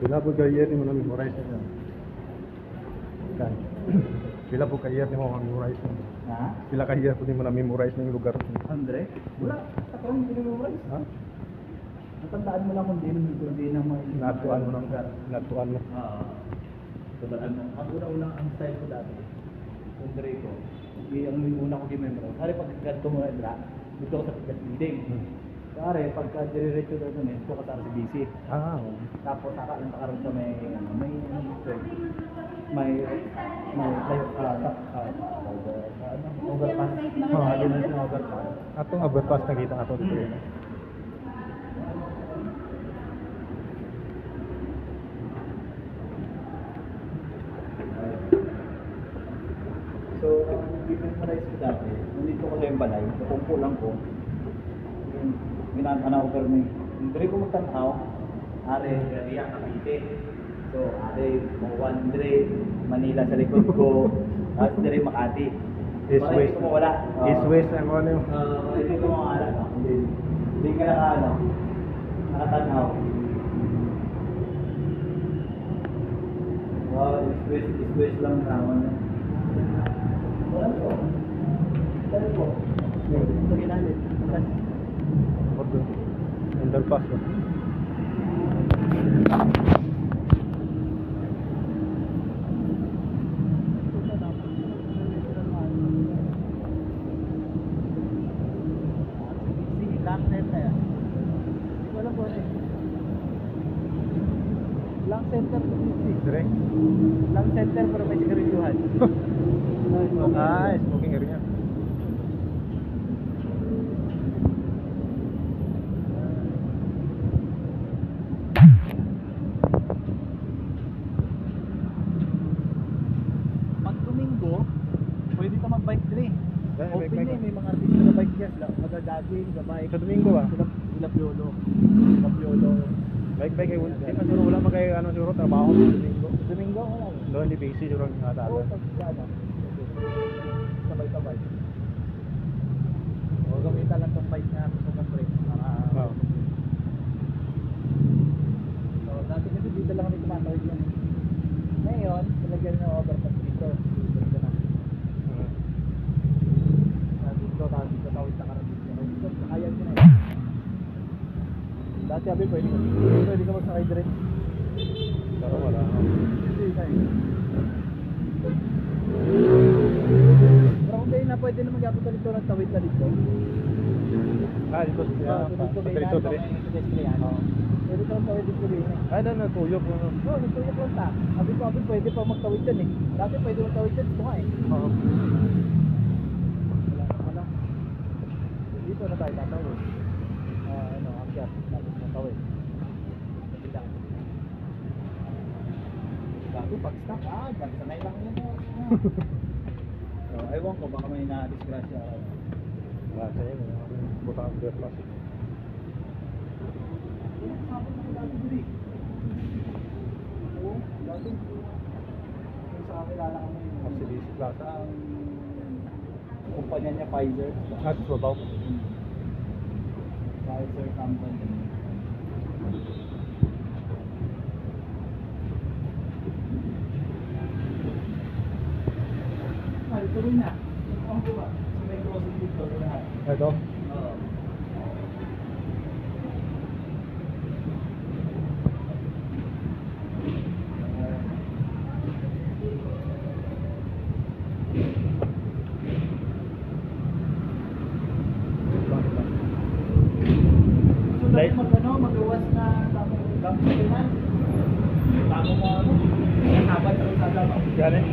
Pila po career ni mo na memorize na. Kan. Pila po career ni mo memorize na. Ha? Pila career po ni mo na memorize ng lugar. Andre? Wala. Ako hindi memorize. Ha? Natandaan mo lang kung di na may Natuan mo ng natuan mo. Oo. Tandaan mo. Ang una-unang ang style ko dati. Andre ko. Ang una ko memorize. Hari pag ganito mo Andra, dito ko sa pagkat leading. Kare, pagka diretso daw doon, ito ka sa RCBC. Ah. Tapos saka lang pakaroon sa may overpass. Yun ang overpass. Atong overpass nakita ato dito yun. So, ang memorize ko dati, nandito ko sa yung balay, nakumpo lang ko. Ginaan ko may hindi ko magtanaw, are Garia, Cavite. So, are Mawandre, Manila sa likod ko, tapos dire Makati. East West. Hindi ko mawala. East West ang ano yun. Hindi ko mawala. Hindi ka nakatanaw. Wow, East West lang naman. Wala po. Wala po. Ito ginamit. Ordo. Underpass yun. Lang center. Hindi ko alam po eh. Lang center. Direct. Lang center pero may sikaryuhan. Ah, smoking area. Pag Domingo, pwede ka mag-bike din eh. Yeah, Open bike. eh, may mga artista na bike dyan. Magagaging, gabike. Sa Domingo ba? Sila Piolo. Sila Piolo. Bike kay wala. Di man siguro wala man kay ano siguro trabaho sa Domingo. Domingo, wala. Doon di busy siguro ang Oo, tao. pag ano. Sabay-sabay. O, gamitan lang tong bike na gusto kong break. Wow. So, dati kasi dito lang kami tumatawid yan. Ngayon, talagyan na overpass dito. Dito na. Dito, tawid na karang dito. Dito, kakayan ko na yun. Dati abi, pwede ka magsakay direct. Pero wala. Hindi na eh. Pero kung kayo na pwede na mag-apot na dito ng tawid na dito. Ah, dito siya. Dito dire. Pwede ka magtawid dito rin eh. Ay, doon natuyok mo. Oo, nagtuyok lang ta. Sabi ko, pwede pa magtawid dyan eh. Dati pwede magtawid dyan, ito nga eh. Oo. Wala. Dito na tayo tatawid. Akyat. Tapos natawid. Kapila. Bago pag-stop, sanay lang yun. So, ewan ko, baka may na-disgrasya. Wala siya yun. Buta underpass. Oo, dati. Kung sa kakilala kami. RCBC Plaza. Ang kumpanya niya Pfizer. At Subaw. Pfizer company. Tuloy na. Ang buwa. Sa may crossing dito. Ito. Oo. Like- Magawas na gamit naman. Bago mo ano, sabat sa usada mo. Yan eh.